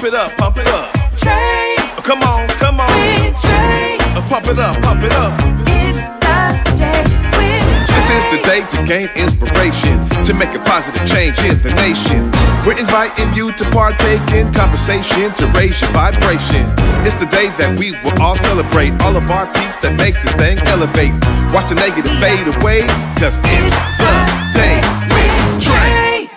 Pump it up, pump it up. Trae. Come on, come on. With Trae. Pump it up, pump it up. It's the day with Trae. This is the day to gain inspiration, to make a positive change in the nation. We're inviting you to partake in conversation to raise your vibration. It's the day that we will all celebrate all of our peace that make this thing elevate. Watch the negative fade away, cause it's the day with Trae.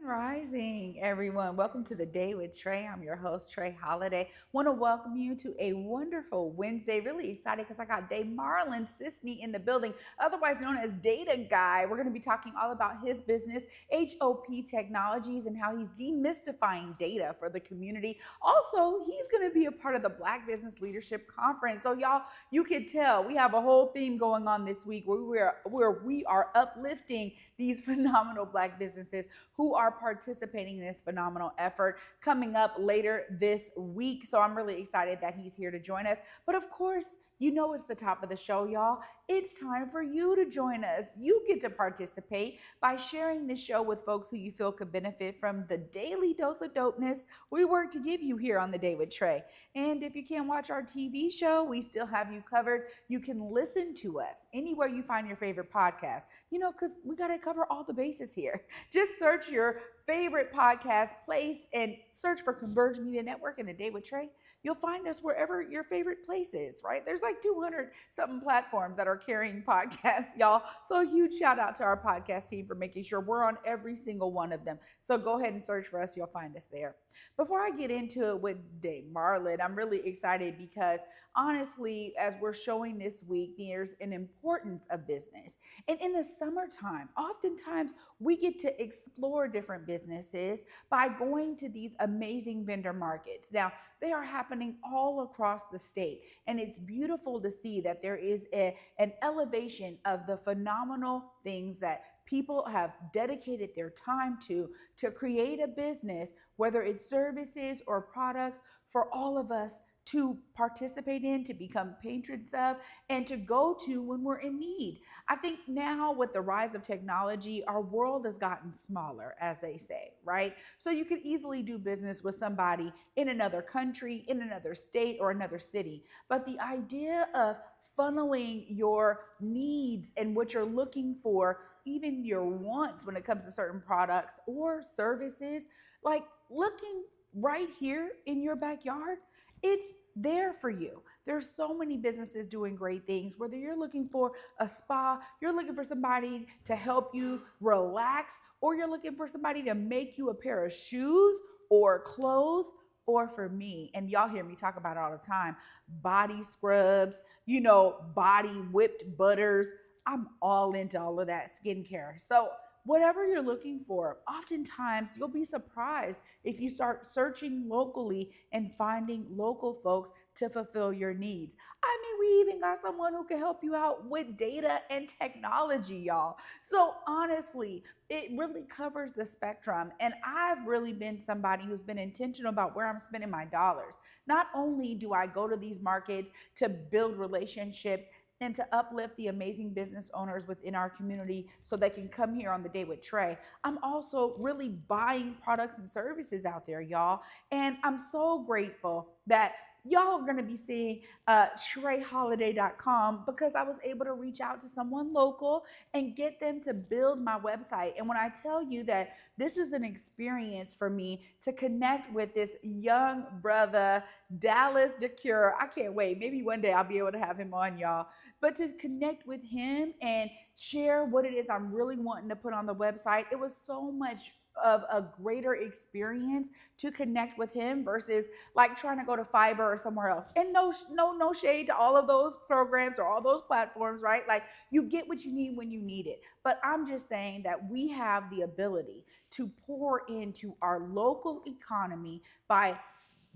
Rising, everyone. Welcome to the Day with Trae. I'm your host, Trae Holiday. Want to welcome you to a wonderful Wednesday. Really excited because I got DeiMarlon Scisney in the building, otherwise known as Data Guy. We're going to be talking all about his business, H.O.P Technologies, and how he's demystifying data for the community. Also, he's going to be a part of the Black Business Leadership Conference. So y'all, you can tell we have a whole theme going on this week where we are uplifting these phenomenal Black businesses who are participating in this phenomenal effort coming up later this week. So I'm really excited that he's here to join us. But of course, you know it's the top of the show, y'all. It's time for you to join us. You get to participate by sharing this show with folks who you feel could benefit from the daily dose of dopeness we work to give you here on The Day with Trae. And if you can't watch our TV show, we still have you covered. You can listen to us anywhere you find your favorite podcast, because we got to cover all the bases here. Just search your favorite podcast place and search for Converge Media Network and The Day with Trae. You'll find us wherever your favorite place is, right? There's like 200 something platforms that are carrying podcasts, y'all. So a huge shout out to our podcast team for making sure we're on every single one of them. So go ahead and search for us. You'll find us there. Before I get into it with DeiMarlon, I'm really excited because honestly, as we're showing this week, there's an importance of business. And in the summertime, oftentimes we get to explore different businesses by going to these amazing vendor markets. Now, they are happening all across the state, and it's beautiful to see that there is an elevation of the phenomenal things that people have dedicated their time to create a business, whether it's services or products, for all of us to participate in, to become patrons of, and to go to when we're in need. I think now with the rise of technology, our world has gotten smaller, as they say, right? So you could easily do business with somebody in another country, in another state, or another city. But the idea of funneling your needs and what you're looking for, even your wants when it comes to certain products or services, like looking right here in your backyard, it's there for you. There's so many businesses doing great things, whether you're looking for a spa, you're looking for somebody to help you relax, or you're looking for somebody to make you a pair of shoes or clothes, or for me, and y'all hear me talk about it all the time, body scrubs, body whipped butters. I'm all into all of that skincare. So whatever you're looking for, oftentimes you'll be surprised if you start searching locally and finding local folks to fulfill your needs. I mean, we even got someone who can help you out with data and technology, y'all. So honestly, it really covers the spectrum. And I've really been somebody who's been intentional about where I'm spending my dollars. Not only do I go to these markets to build relationships and to uplift the amazing business owners within our community so they can come here on The Day with Trae, I'm also really buying products and services out there, y'all. And I'm so grateful that y'all are going to be seeing TraeHoliday.com because I was able to reach out to someone local and get them to build my website. And when I tell you that this is an experience for me to connect with this young brother, Dallas DeCure, I can't wait. Maybe one day I'll be able to have him on, y'all. But to connect with him and share what it is I'm really wanting to put on the website, it was so much of a greater experience to connect with him versus like trying to go to Fiverr or somewhere else. And no shade to all of those programs or all those platforms, right? Like you get what you need when you need it. But I'm just saying that we have the ability to pour into our local economy by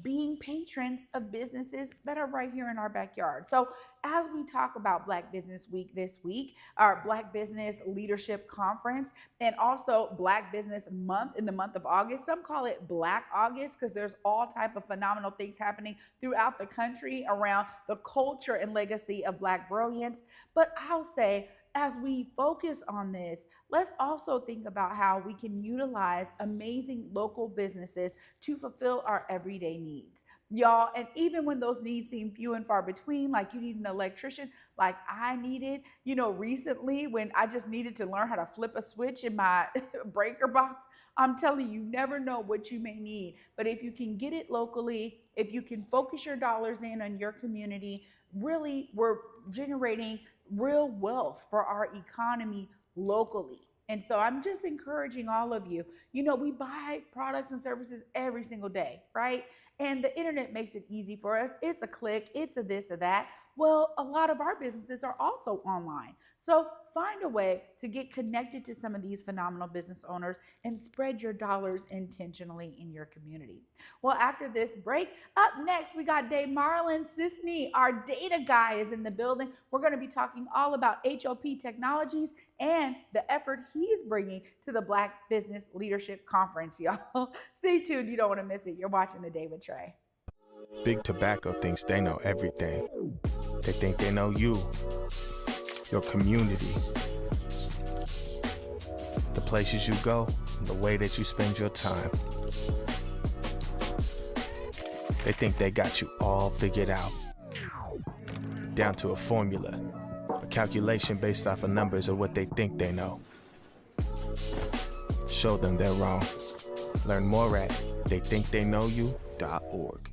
being patrons of businesses that are right here in our backyard. So as we talk about Black Business Week this week, our Black Business Leadership Conference, and also Black Business Month in the month of August, some call it Black August because there's all type of phenomenal things happening throughout the country around the culture and legacy of Black brilliance. But I'll say as we focus on this, let's also think about how we can utilize amazing local businesses to fulfill our everyday needs. Y'all, and even when those needs seem few and far between, like you need an electrician, like I needed, recently when I just needed to learn how to flip a switch in my breaker box. I'm telling you, you never know what you may need. But if you can get it locally, if you can focus your dollars in on your community, really, we're generating real wealth for our economy locally. And so I'm just encouraging all of you. We buy products and services every single day, right? And the internet makes it easy for us. It's a click, it's a this or that. Well, a lot of our businesses are also online. So find a way to get connected to some of these phenomenal business owners and spread your dollars intentionally in your community. Well, after this break, up next, we got DeiMarlon Scisney, our data guy, is in the building. We're going to be talking all about H.O.P Technologies and the effort he's bringing to the Black Business Leadership Conference, y'all. Stay tuned. You don't want to miss it. You're watching The Day with Trae. Big Tobacco thinks they know everything. They think they know you, your community, the places you go, the way that you spend your time. They think they got you all figured out, down to a formula, a calculation based off of numbers of what they think they know. Show them they're wrong. Learn more at theythinktheyknowyou.org.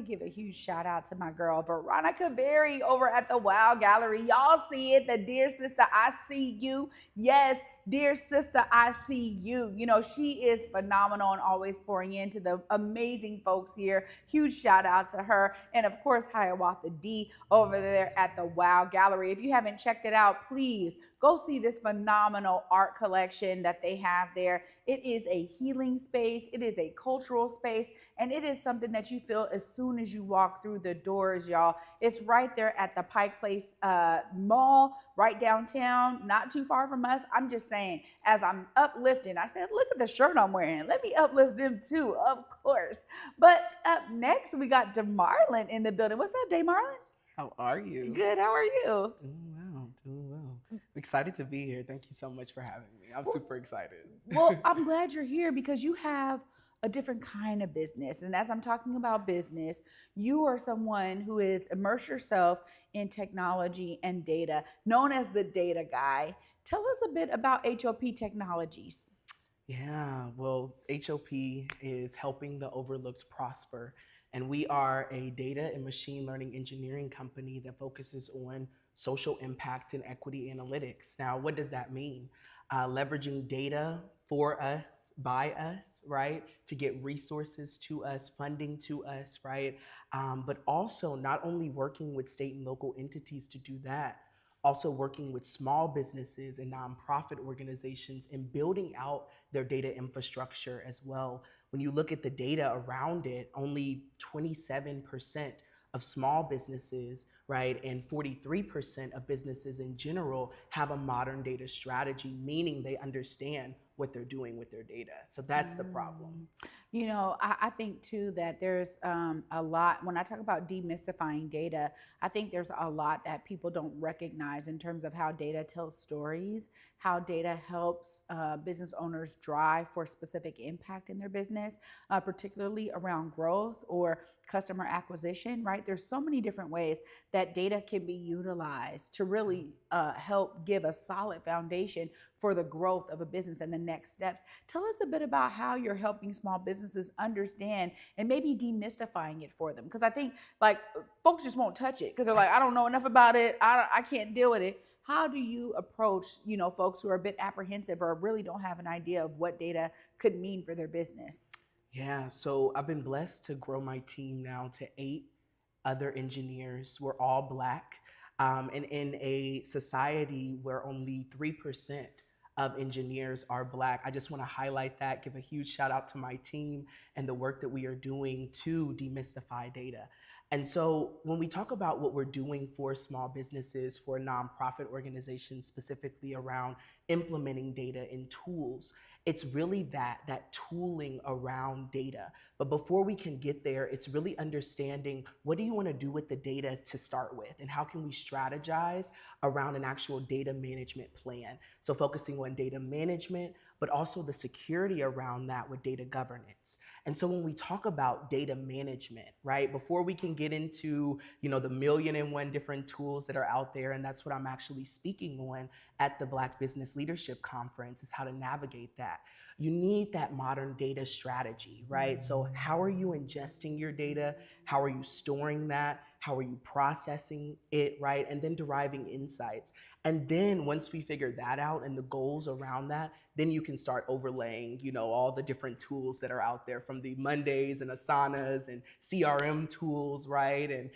Give a huge shout out to my girl Veronica Berry over at the Wow Gallery. Y'all see it, the Dear Sister I See You. Yes, Dear Sister I See You. She is phenomenal and always pouring into the amazing folks here. Huge shout out to her. And of course, Hiawatha D over there at the Wow Gallery. If you haven't checked it out, please go see this phenomenal art collection that they have there. It is a healing space. It is a cultural space. And it is something that you feel as soon as you walk through the doors, y'all. It's right there at the Pike Place Mall, right downtown, not too far from us. I'm just saying, as I'm uplifting, I said, look at the shirt I'm wearing. Let me uplift them too, of course. But up next, we got DeiMarlon in the building. What's up, DeiMarlon? How are you? Good, how are you? Doing well. I'm excited to be here. Thank you so much for having me. I'm super excited. Well, I'm glad you're here because you have a different kind of business. And as I'm talking about business, you are someone who is immersed yourself in technology and data, known as the data guy. Tell us a bit about H.O.P Technologies. Yeah, well, H.O.P is helping the overlooked prosper. And we are a data and machine learning engineering company that focuses on social impact and equity analytics. Now, what does that mean? Leveraging data for us, by us, right? To get resources to us, funding to us, right? But also not only working with state and local entities to do that, also working with small businesses and nonprofit organizations in building out their data infrastructure as well. When you look at the data around it, only 27% of small businesses, right, and 43% of businesses in general have a modern data strategy, meaning they understand what they're doing with their data. So that's the problem. I think too that there's a lot, when I talk about demystifying data, I think there's a lot that people don't recognize in terms of how data tells stories, how data helps business owners drive for specific impact in their business, particularly around growth or customer acquisition, right? There's so many different ways that data can be utilized to really help give a solid foundation for the growth of a business and the next steps. Tell us a bit about how you're helping small businesses understand and maybe demystifying it for them. Because I think like folks just won't touch it because they're like, I don't know enough about it. I can't deal with it. how do you approach, folks who are a bit apprehensive or really don't have an idea of what data could mean for their business? Yeah, so I've been blessed to grow my team now to 8 other engineers. We're all Black. And in a society where only 3% of engineers are Black, I just want to highlight that, give a huge shout out to my team and the work that we are doing to demystify data. And so when we talk about what we're doing for small businesses, for nonprofit organizations, specifically around implementing data in tools, it's really that tooling around data. But before we can get there, it's really understanding, what do you want to do with the data to start with, and how can we strategize around an actual data management plan? So focusing on data management, but also the security around that with data governance. And so when we talk about data management, right, before we can get into, the 1,000,001 different tools that are out there, and that's what I'm actually speaking on at the Black Business Leadership Conference, is how to navigate that. You need that modern data strategy, right? So how are you ingesting your data? How are you storing that? How are you processing it, right? And then deriving insights. And then once we figure that out and the goals around that, then you can start overlaying, all the different tools that are out there, from the Mondays and Asanas and CRM tools, right? And,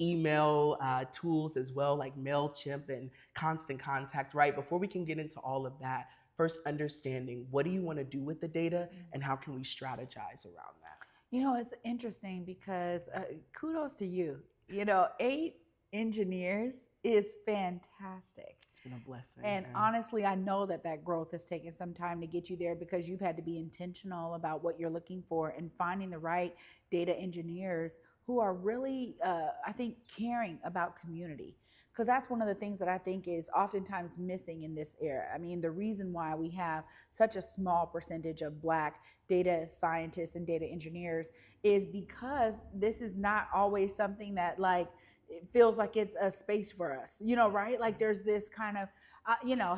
email tools as well, like MailChimp and Constant Contact, right? Before we can get into all of that, first understanding, what do you want to do with the data, and how can we strategize around that? It's interesting because kudos to you. 8 engineers is fantastic. It's been a blessing. And honestly, I know that growth has taken some time to get you there, because you've had to be intentional about what you're looking for and finding the right data engineers who are really, I think, caring about community. Because that's one of the things that I think is oftentimes missing in this era. I mean, the reason why we have such a small percentage of Black data scientists and data engineers is because this is not always something that, like, it feels like it's a space for us, right? Like there's this kind of,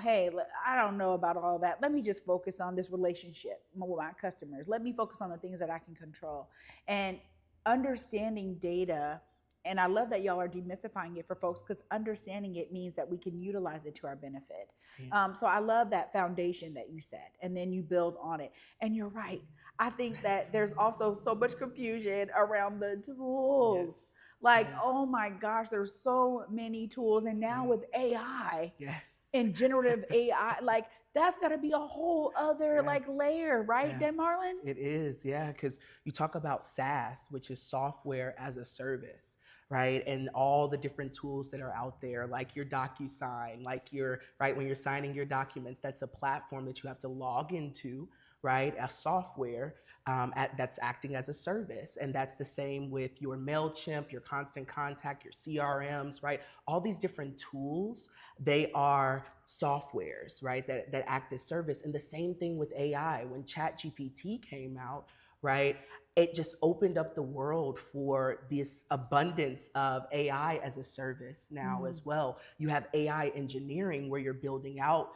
hey, I don't know about all that. Let me just focus on this relationship with my customers. Let me focus on the things that I can control. And understanding data, and I love that y'all are demystifying it for folks, because understanding it means that we can utilize it to our benefit. Yeah. So I love that foundation that you set, and then you build on it. And you're right. I think that there's also so much confusion around the tools. Yes. Like, yes. Oh my gosh, there's so many tools. And now with AI, yes, and generative AI, like that's got to be a whole other, yes, like layer, right, yeah. DeiMarlon? It is, yeah, because you talk about SaaS, which is software as a service, right? And all the different tools that are out there, like your DocuSign, like right, when you're signing your documents, that's a platform that you have to log into, right? A software that's acting as a service. And that's the same with your MailChimp, your Constant Contact, your CRMs, right? All these different tools, they are softwares, right? That act as service. And the same thing with AI. When ChatGPT came out, right, it just opened up the world for this abundance of AI as a service now as well. You have AI engineering where you're building out,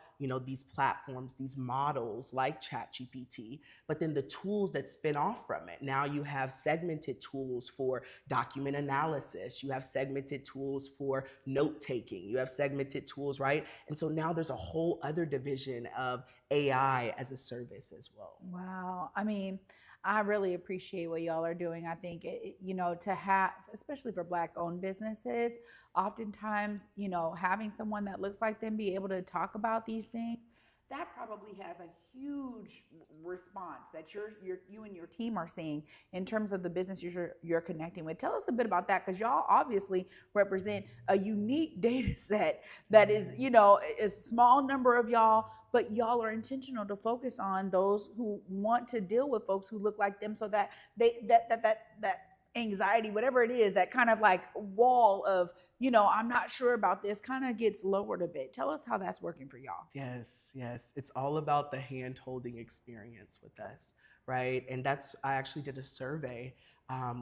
these platforms, these models like ChatGPT, but then the tools that spin off from it. Now you have segmented tools for document analysis. You have segmented tools for note-taking. You have segmented tools, right? And so now there's a whole other division of AI as a service as well. Wow. I mean, I really appreciate what y'all are doing. I think, to have, especially for Black-owned businesses, oftentimes, having someone that looks like them be able to talk about these things, that probably has a huge response that you and your team are seeing in terms of the business you're connecting with. Tell us a bit about that, because y'all obviously represent a unique data set that is, a small number of y'all, but y'all are intentional to focus on those who want to deal with folks who look like them, so that that anxiety, whatever it is, that kind of like wall of, I'm not sure about this, kind of gets lowered a bit. Tell us how that's working for y'all. Yes. It's all about the hand-holding experience with us, right? And I actually did a survey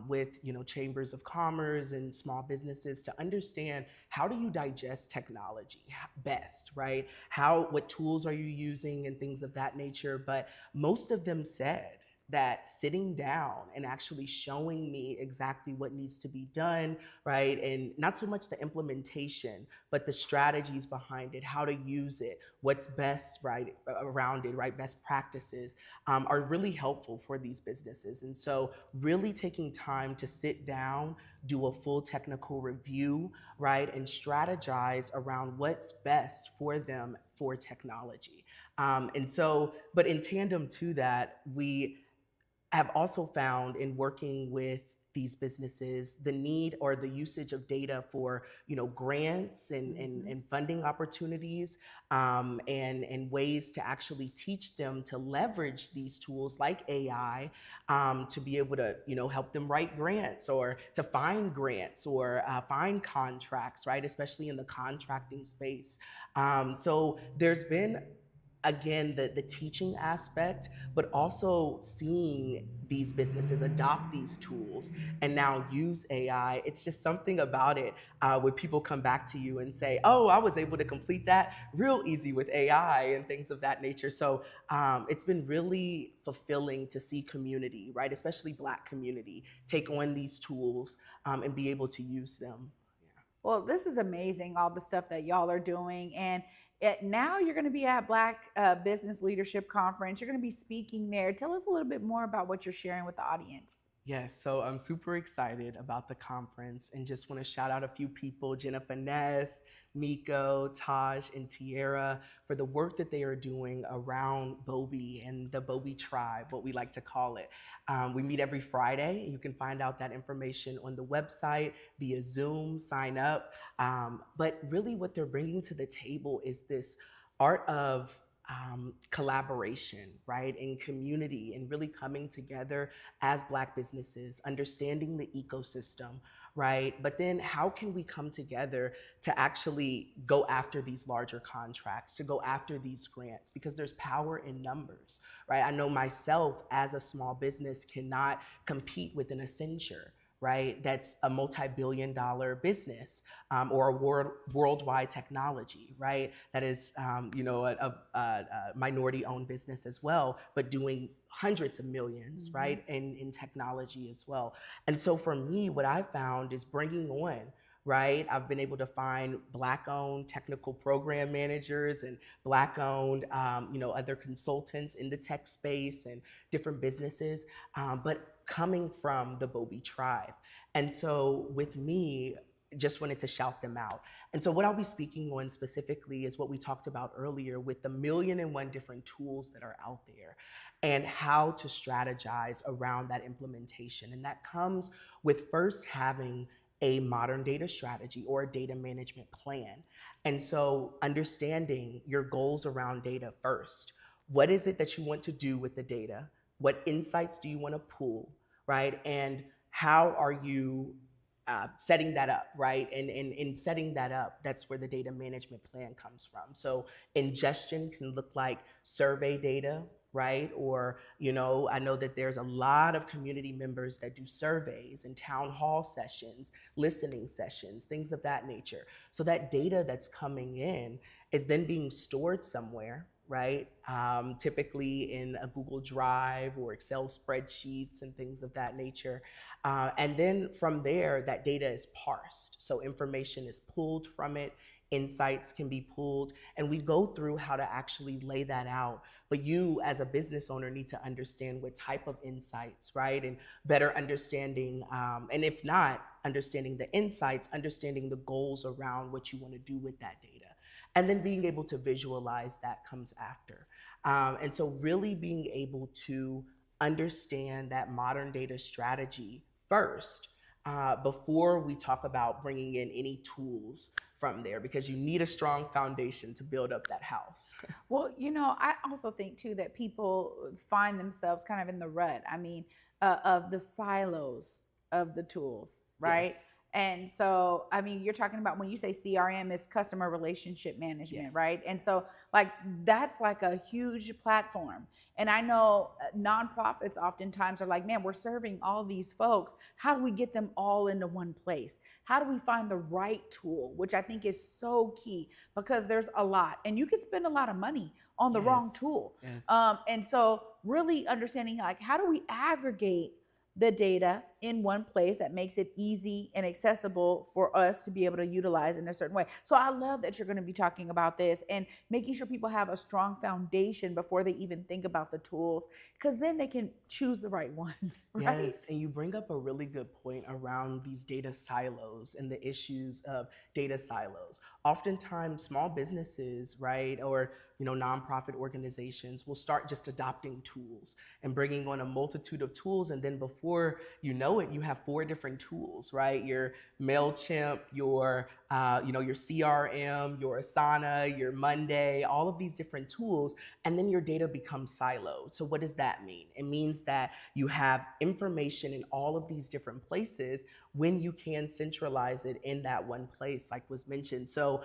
with, chambers of commerce and small businesses to understand, how do you digest technology best, right? What tools are you using and things of that nature? But most of them said, that sitting down and actually showing me exactly what needs to be done, right? And not so much the implementation, but the strategies behind it, how to use it, what's best, right, around it, right? Best practices are really helpful for these businesses. And so, really taking time to sit down, do a full technical review, right, and strategize around what's best for them for technology. But in tandem to that, we have also found in working with these businesses the need or the usage of data for grants and funding opportunities, and ways to actually teach them to leverage these tools like AI, to be able to help them write grants or to find grants or find contracts, right, especially in the contracting space. So there's been, again, the teaching aspect, but also seeing these businesses adopt these tools and now use AI. It's just something about it when people come back to you and say, oh, I was able to complete that real easy with AI and things of that nature. So it's been really fulfilling to see community, right, especially Black community, take on these tools and be able to use them. Well, this is amazing, all the stuff that y'all are doing. And now you're going to be at Black Business Leadership Conference. You're going to be speaking there. Tell us a little bit more about what you're sharing with the audience. Yes, so I'm super excited about the conference and just want to shout out a few people, Jennifer Ness, Miko, Taj, and Tierra, for the work that they are doing around Bobi and the Bobi tribe, what we like to call it. We meet every Friday. You can find out that information on the website via Zoom, sign up. But really what they're bringing to the table is this art of collaboration, right, and community, and really coming together as Black businesses, understanding the ecosystem, right? But then how can we come together to actually go after these larger contracts, to go after these grants? Because there's power in numbers, right? I know myself as a small business cannot compete with an Accenture, right? That's a multi-billion-dollar business, or a worldwide technology, right? That is, a minority-owned business as well, but doing hundreds of millions, right, in technology as well. And so for me, what I found is bringing on, right? I've been able to find Black-owned technical program managers and Black-owned, other consultants in the tech space and different businesses, but coming from the Bobi tribe. And so with me, just wanted to shout them out. And so what I'll be speaking on specifically is what we talked about earlier with the 1,000,001 different tools that are out there and how to strategize around that implementation. And that comes with first having a modern data strategy or a data management plan. And so understanding your goals around data first. What is it that you want to do with the data? What insights do you want to pull, right? And how are you setting that up, right? And in setting that up, that's where the data management plan comes from. So ingestion can look like survey data, right? Or, I know that there's a lot of community members that do surveys and town hall sessions, listening sessions, things of that nature. So that data that's coming in is then being stored somewhere, right? Typically in a Google Drive or Excel spreadsheets and things of that nature. And then from there, that data is parsed. So information is pulled from it, insights can be pulled, and we go through how to actually lay that out. But you as a business owner need to understand what type of insights, right? And better understanding, and if not understanding the insights, understanding the goals around what you want to do with that data. And then being able to visualize that comes after. And so really being able to understand that modern data strategy first, before we talk about bringing in any tools from there, because you need a strong foundation to build up that house. Well, I also think too that people find themselves kind of in the rut. I mean, of the silos of the tools, right? Yes. And so, I mean, you're talking about when you say CRM is customer relationship management, Yes. right? And so, like, that's like a huge platform. And I know nonprofits oftentimes are like, man, we're serving all these folks. How do we get them all into one place? How do we find the right tool, which I think is so key because there's a lot. And you can spend a lot of money on the wrong Yes. tool. Yes. And so really understanding like how do we aggregate the data in one place that makes it easy and accessible for us to be able to utilize in a certain way. So I love that you're going to be talking about this and making sure people have a strong foundation before they even think about the tools, because then they can choose the right ones, right? Yes, and you bring up a really good point around these data silos and the issues of data silos. Oftentimes, small businesses, right, or nonprofit organizations will start just adopting tools and bringing on a multitude of tools, and then before you know it, you have 4 different tools, right? Your MailChimp, your CRM, your Asana, your Monday, all of these different tools, and then your data becomes siloed. So what does that mean? It means that you have information in all of these different places when you can centralize it in that one place, like was mentioned. So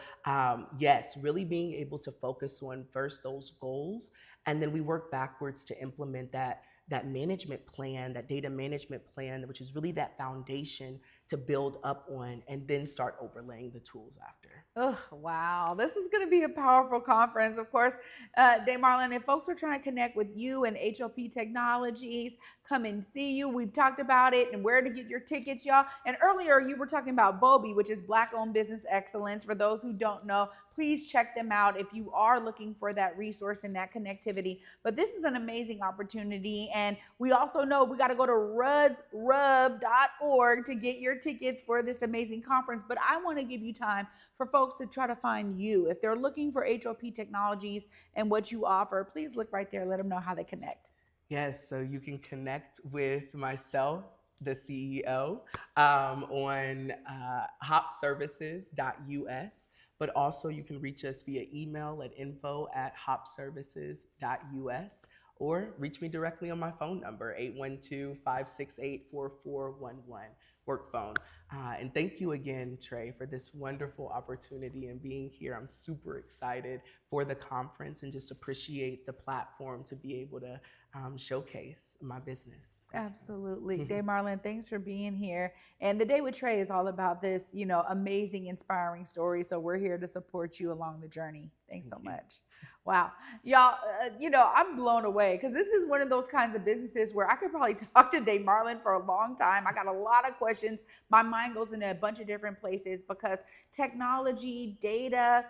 yes, really being able to focus on first those goals, and then we work backwards to implement that management plan, that data management plan, which is really that foundation to build up on, and then start overlaying the tools after. Oh, wow. This is going to be a powerful conference. Of course, DeiMarlon, if folks are trying to connect with you and H.O.P Technologies, come and see you. We've talked about it and where to get your tickets, y'all. And earlier you were talking about BOBI, which is Black-Owned Business Excellence. For those who don't know, please check them out if you are looking for that resource and that connectivity. But this is an amazing opportunity. And we also know we got to go to rudsrub.org to get your tickets for this amazing conference. But I want to give you time for folks to try to find you. If they're looking for H.O.P Technologies and what you offer, please look right there. Let them know how they connect. Yes, so you can connect with myself, the CEO, on hopservices.us, but also you can reach us via email at info@hopservices.us, or reach me directly on my phone number, 812-568-4411, work phone. And thank you again, Trae, for this wonderful opportunity and being here. I'm super excited for the conference and just appreciate the platform to be able to showcase my business. Absolutely. DeiMarlon, thanks for being here. And the Day with Trae is all about this, amazing, inspiring story. So we're here to support you along the journey. Thanks so much. Wow. Y'all, I'm blown away because this is one of those kinds of businesses where I could probably talk to DeiMarlon for a long time. I got a lot of questions. My mind goes into a bunch of different places because technology, data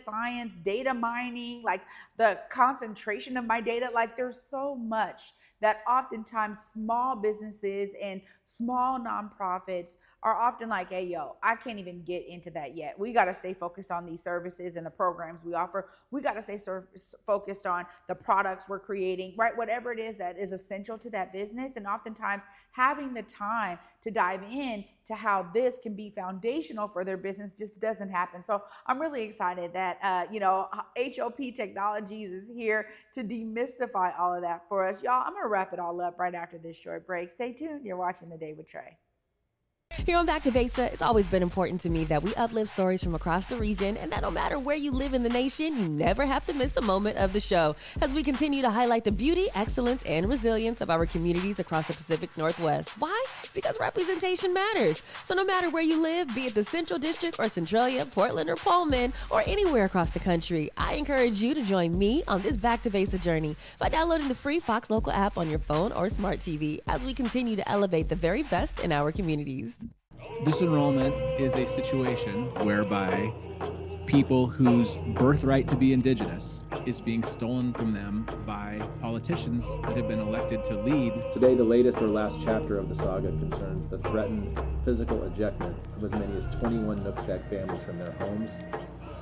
science, data mining, like the concentration of my data, like there's so much that oftentimes small businesses and small nonprofits are often like, hey, yo, I can't even get into that yet. We got to stay focused on these services and the programs we offer. We got to stay focused on the products we're creating, right? Whatever it is that is essential to that business. And oftentimes having the time to dive in to how this can be foundational for their business just doesn't happen. So I'm really excited that, H.O.P Technologies is here to demystify all of that for us. Y'all, I'm going to wrap it all up right after this short break. Stay tuned. You're watching The Day with Trae. Here on Backtivesa, it's always been important to me that we uplift stories from across the region, and that no matter where you live in the nation, you never have to miss a moment of the show as we continue to highlight the beauty, excellence, and resilience of our communities across the Pacific Northwest. Why? Because representation matters. So no matter where you live, be it the Central District or Centralia, Portland or Pullman, or anywhere across the country, I encourage you to join me on this Backtivesa journey by downloading the free Fox Local app on your phone or smart TV as we continue to elevate the very best in our communities. Disenrollment is a situation whereby people whose birthright to be indigenous is being stolen from them by politicians that have been elected to lead. Today, the latest or last chapter of the saga concerns the threatened physical ejectment of as many as 21 Nooksack families from their homes.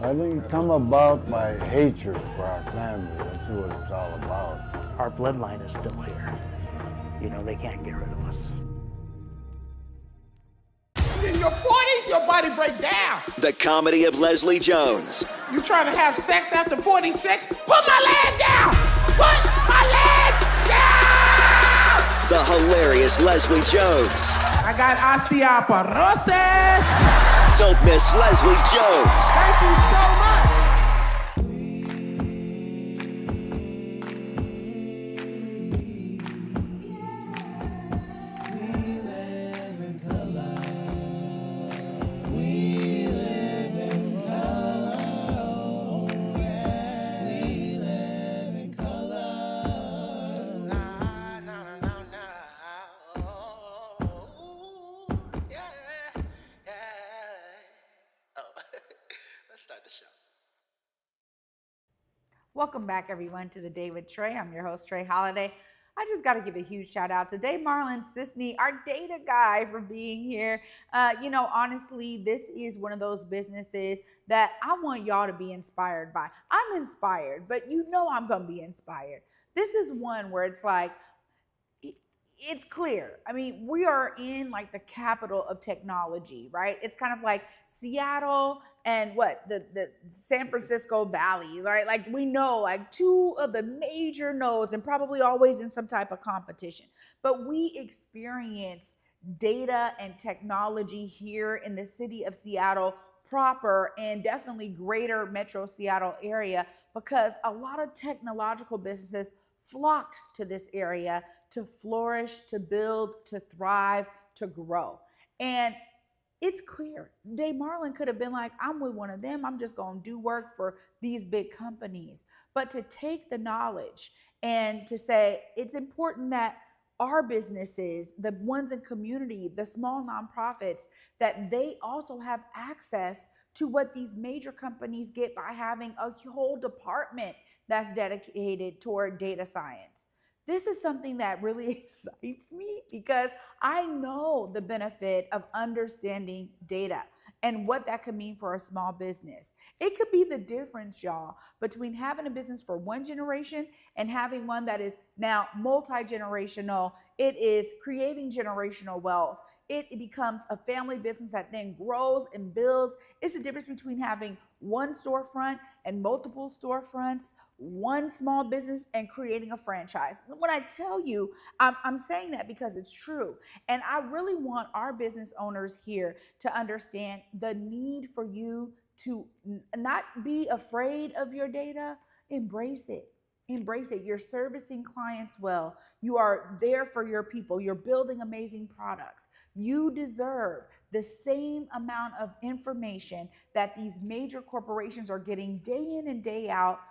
I think it's come about by hatred for our family. That's what it's all about. Our bloodline is still here. They can't get rid of us. In your 40s, your body break down. The comedy of Leslie Jones. You trying to have sex after 46? Put my leg down! Put my leg down! The hilarious Leslie Jones. I got osteoporosis. Don't miss Leslie Jones. Thank you so much. Welcome back, everyone, to The Day with Trae. I'm your host, Trae Holiday. I just got to give a huge shout out to DeiMarlon, Scisney, our data guy, for being here. Honestly, this is one of those businesses that I want y'all to be inspired by. I'm inspired, but I'm going to be inspired. This is one where it's like, it's clear. I mean, we are in like the capital of technology, right? It's kind of like Seattle and the San Francisco Valley, right? Like we know like two of the major nodes and probably always in some type of competition. But we experience data and technology here in the city of Seattle proper and definitely greater metro Seattle area because a lot of technological businesses flocked to this area to flourish, to build, to thrive, to grow. And it's clear. DeiMarlon could have been like, I'm with one of them. I'm just going to do work for these big companies. But to take the knowledge and to say, it's important that our businesses, the ones in community, the small nonprofits, that they also have access to what these major companies get by having a whole department that's dedicated toward data science. This is something that really excites me because I know the benefit of understanding data and what that could mean for a small business. It could be the difference, y'all, between having a business for one generation and having one that is now multi-generational. It is creating generational wealth. It becomes a family business that then grows and builds. It's the difference between having one storefront and multiple storefronts, one small business and creating a franchise. When I tell you, I'm saying that because it's true. And I really want our business owners here to understand the need for you to not be afraid of your data. Embrace it. Embrace it. You're servicing clients well. You are there for your people. You're building amazing products. You deserve the same amount of information that these major corporations are getting day in and day out,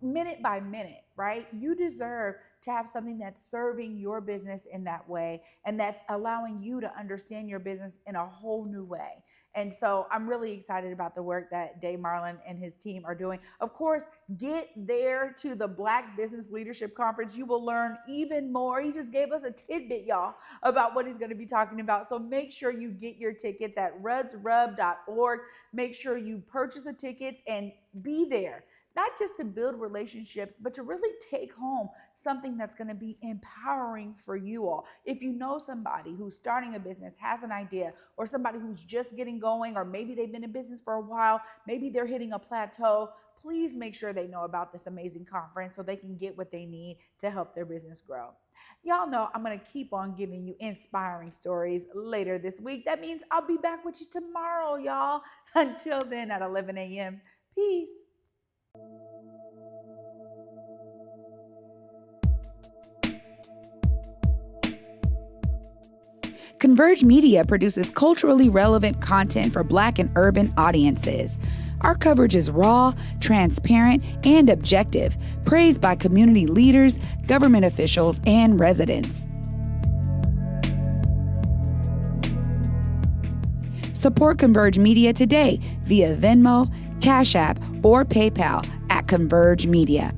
minute by minute, right? You deserve to have something that's serving your business in that way and that's allowing you to understand your business in a whole new way. And so I'm really excited about the work that DeiMarlon and his team are doing. Of course, get there to the Black Business Leadership Conference. You will learn even more. He just gave us a tidbit, y'all, about what he's going to be talking about. So make sure you get your tickets at rudsrub.org. Make sure you purchase the tickets and be there. Not just to build relationships, but to really take home something that's going to be empowering for you all. If you know somebody who's starting a business, has an idea, or somebody who's just getting going, or maybe they've been in business for a while, maybe they're hitting a plateau, please make sure they know about this amazing conference so they can get what they need to help their business grow. Y'all know I'm going to keep on giving you inspiring stories later this week. That means I'll be back with you tomorrow, y'all. Until then, at 11 a.m. Peace. Converge Media produces culturally relevant content for Black and urban audiences. Our coverage is raw, transparent, and objective, praised by community leaders, government officials, and residents. Support Converge Media today via Venmo, Cash App, or PayPal at Converge Media.